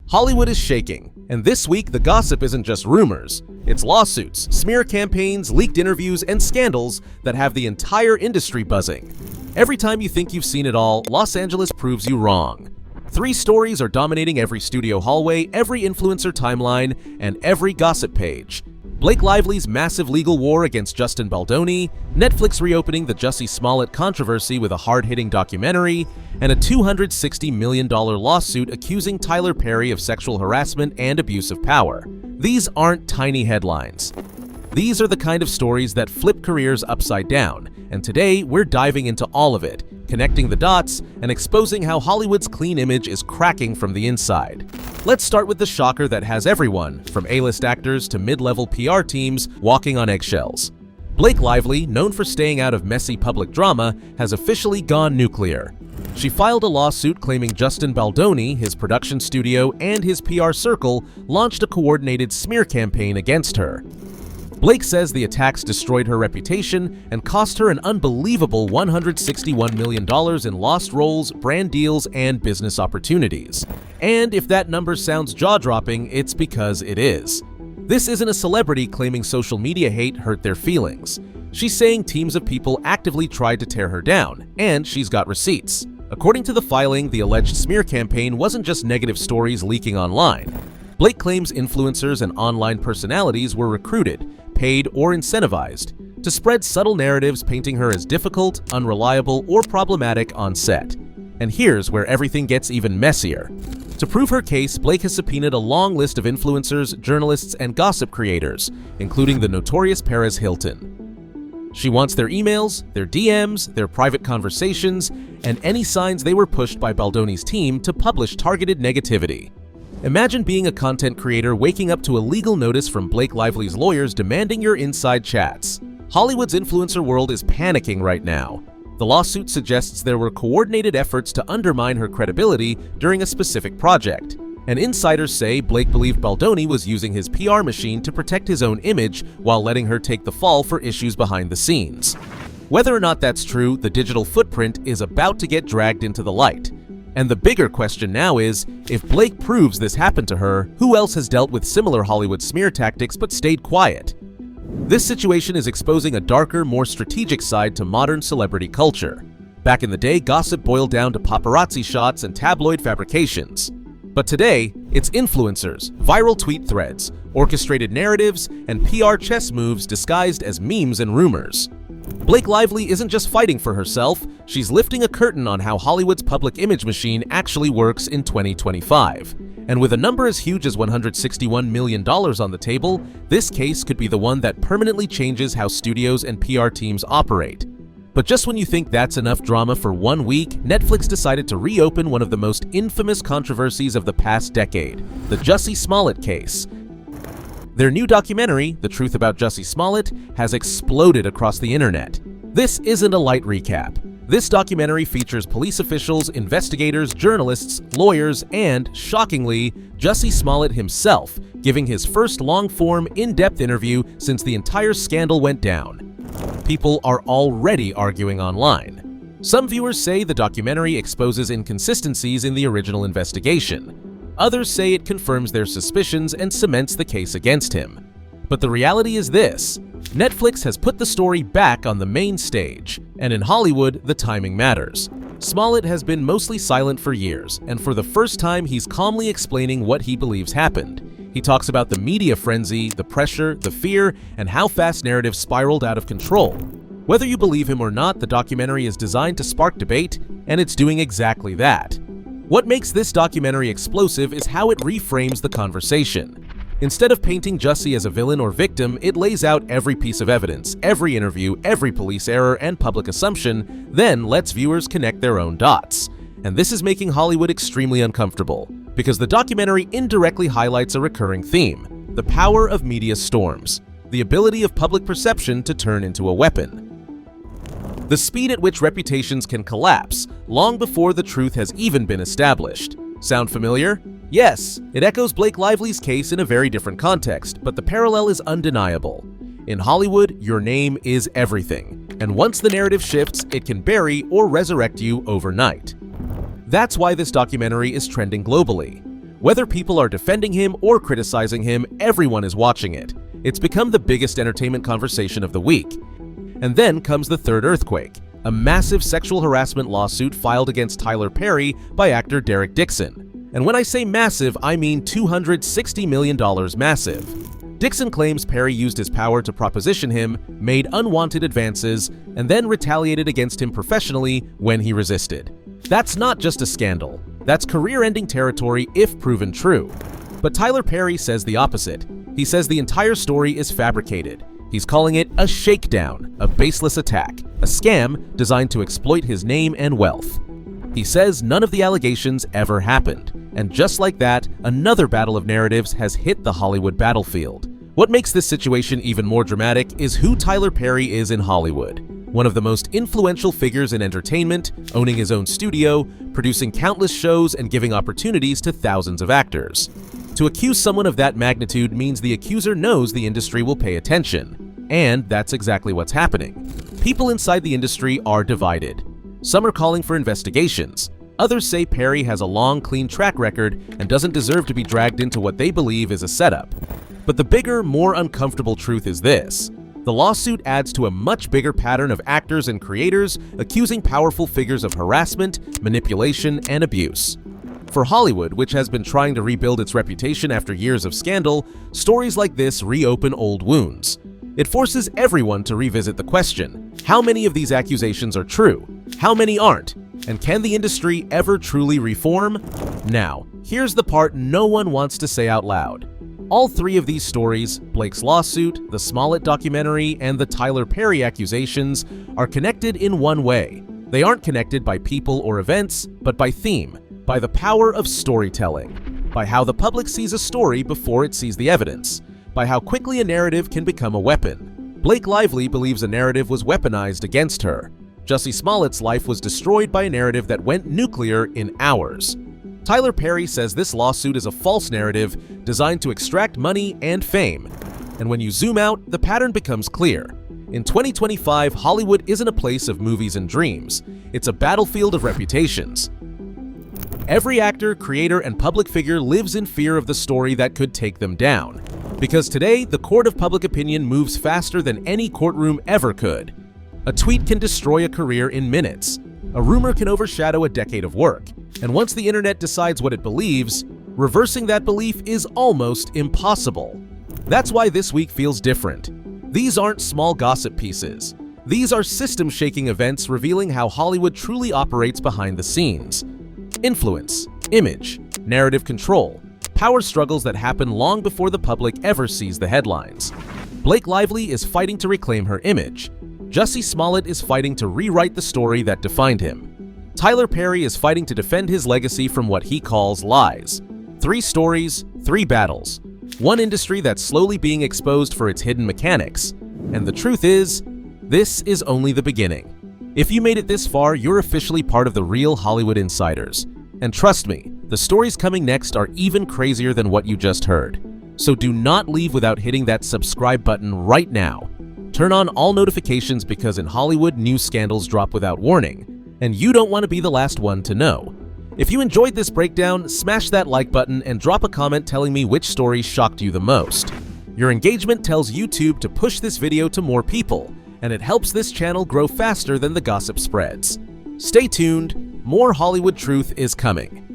Hollywood is shaking, and this week the gossip isn't just rumors. It's lawsuits, smear campaigns, leaked interviews, and scandals that have the entire industry buzzing. Every time you think you've seen it all, Los Angeles proves you wrong. 3 stories are dominating every studio hallway, every influencer timeline, and every gossip page. Blake Lively's massive legal war against Justin Baldoni, Netflix reopening the Jussie Smollett controversy with a hard-hitting documentary, and a $260 million lawsuit accusing Tyler Perry of sexual harassment and abuse of power. These aren't tiny headlines. These are the kind of stories that flip careers upside down, and today we're diving into all of it, connecting the dots and exposing how Hollywood's clean image is cracking from the inside. Let's start with the shocker that has everyone, from A-list actors to mid-level PR teams, walking on eggshells. Blake Lively, known for staying out of messy public drama, has officially gone nuclear. She filed a lawsuit claiming Justin Baldoni, his production studio, and his PR circle launched a coordinated smear campaign against her. Blake says the attacks destroyed her reputation and cost her an unbelievable $161 million in lost roles, brand deals, and business opportunities. And if that number sounds jaw-dropping, it's because it is. This isn't a celebrity claiming social media hate hurt their feelings. She's saying teams of people actively tried to tear her down, and she's got receipts. According to the filing, the alleged smear campaign wasn't just negative stories leaking online. Blake claims influencers and online personalities were recruited, paid, or incentivized to spread subtle narratives painting her as difficult, unreliable, or problematic on set. And here's where everything gets even messier. To prove her case, Blake has subpoenaed a long list of influencers, journalists, and gossip creators, including the notorious Paris Hilton. She wants their emails, their DMs, their private conversations, and any signs they were pushed by Baldoni's team to publish targeted negativity. Imagine being a content creator waking up to a legal notice from Blake Lively's lawyers demanding your inside chats. Hollywood's influencer world is panicking right now. The lawsuit suggests there were coordinated efforts to undermine her credibility during a specific project. And insiders say Blake believed Baldoni was using his PR machine to protect his own image while letting her take the fall for issues behind the scenes. Whether or not that's true, the digital footprint is about to get dragged into the light. And the bigger question now is, if Blake proves this happened to her, who else has dealt with similar Hollywood smear tactics but stayed quiet? This situation is exposing a darker, more strategic side to modern celebrity culture. Back in the day, gossip boiled down to paparazzi shots and tabloid fabrications. But today, it's influencers, viral tweet threads, orchestrated narratives, and PR chess moves disguised as memes and rumors. Blake Lively isn't just fighting for herself, she's lifting a curtain on how Hollywood's public image machine actually works in 2025. And with a number as huge as $161 million on the table, this case could be the one that permanently changes how studios and PR teams operate. But just when you think that's enough drama for 1 week, Netflix decided to reopen one of the most infamous controversies of the past decade, the Jussie Smollett case. Their new documentary, The Truth About Jussie Smollett, has exploded across the internet. This isn't a light recap. This documentary features police officials, investigators, journalists, lawyers, and, shockingly, Jussie Smollett himself, giving his first long-form, in-depth interview since the entire scandal went down. People are already arguing online. Some viewers say the documentary exposes inconsistencies in the original investigation. Others say it confirms their suspicions and cements the case against him. But the reality is this: Netflix has put the story back on the main stage, and in Hollywood, the timing matters. Smollett has been mostly silent for years, and for the first time, he's calmly explaining what he believes happened. He talks about the media frenzy, the pressure, the fear, and how fast narratives spiraled out of control. Whether you believe him or not, the documentary is designed to spark debate, and it's doing exactly that. What makes this documentary explosive is how it reframes the conversation. Instead of painting Jussie as a villain or victim, it lays out every piece of evidence, every interview, every police error, and public assumption, then lets viewers connect their own dots. And this is making Hollywood extremely uncomfortable, because the documentary indirectly highlights a recurring theme: the power of media storms, the ability of public perception to turn into a weapon. The speed at which reputations can collapse, long before the truth has even been established. Sound familiar? Yes, it echoes Blake Lively's case in a very different context, but the parallel is undeniable. In Hollywood, your name is everything, and once the narrative shifts, it can bury or resurrect you overnight. That's why this documentary is trending globally. Whether people are defending him or criticizing him, everyone is watching it. It's become the biggest entertainment conversation of the week. And then comes the third earthquake, a massive sexual harassment lawsuit filed against Tyler Perry by actor Derek Dixon. And when I say massive, I mean $260 million massive. Dixon claims Perry used his power to proposition him, made unwanted advances, and then retaliated against him professionally when he resisted. That's not just a scandal. That's career-ending territory if proven true. But Tyler Perry says the opposite. He says the entire story is fabricated. He's calling it a shakedown, a baseless attack, a scam designed to exploit his name and wealth. He says none of the allegations ever happened. And just like that, another battle of narratives has hit the Hollywood battlefield. What makes this situation even more dramatic is who Tyler Perry is in Hollywood. One of the most influential figures in entertainment, owning his own studio, producing countless shows, and giving opportunities to thousands of actors. To accuse someone of that magnitude means the accuser knows the industry will pay attention. And that's exactly what's happening. People inside the industry are divided. Some are calling for investigations. Others say Perry has a long, clean track record and doesn't deserve to be dragged into what they believe is a setup. But the bigger, more uncomfortable truth is this. The lawsuit adds to a much bigger pattern of actors and creators accusing powerful figures of harassment, manipulation, and abuse. For Hollywood, which has been trying to rebuild its reputation after years of scandal, stories like this reopen old wounds. It forces everyone to revisit the question: how many of these accusations are true? How many aren't? And can the industry ever truly reform? Now, here's the part no one wants to say out loud. All three of these stories, Blake's lawsuit, the Smollett documentary, and the Tyler Perry accusations, are connected in one way. They aren't connected by people or events, but by theme, by the power of storytelling, by how the public sees a story before it sees the evidence, by how quickly a narrative can become a weapon. Blake Lively believes a narrative was weaponized against her. Jussie Smollett's life was destroyed by a narrative that went nuclear in hours. Tyler Perry says this lawsuit is a false narrative designed to extract money and fame. And when you zoom out, the pattern becomes clear. In 2025, Hollywood isn't a place of movies and dreams. It's a battlefield of reputations. Every actor, creator, and public figure lives in fear of the story that could take them down. Because today, the court of public opinion moves faster than any courtroom ever could. A tweet can destroy a career in minutes. A rumor can overshadow a decade of work. And once the internet decides what it believes, reversing that belief is almost impossible. That's why this week feels different. These aren't small gossip pieces. These are system-shaking events revealing how Hollywood truly operates behind the scenes. Influence, image, narrative control, power struggles that happen long before the public ever sees the headlines. Blake Lively is fighting to reclaim her image. Jussie Smollett is fighting to rewrite the story that defined him. Tyler Perry is fighting to defend his legacy from what he calls lies. 3 stories, 3 battles. One industry that's slowly being exposed for its hidden mechanics. And the truth is, this is only the beginning. If you made it this far, you're officially part of the real Hollywood insiders. And trust me, the stories coming next are even crazier than what you just heard. So do not leave without hitting that subscribe button right now. Turn on all notifications because in Hollywood, news scandals drop without warning, and you don't want to be the last one to know. If you enjoyed this breakdown, smash that like button and drop a comment telling me which story shocked you the most. Your engagement tells YouTube to push this video to more people, and it helps this channel grow faster than the gossip spreads. Stay tuned, more Hollywood truth is coming.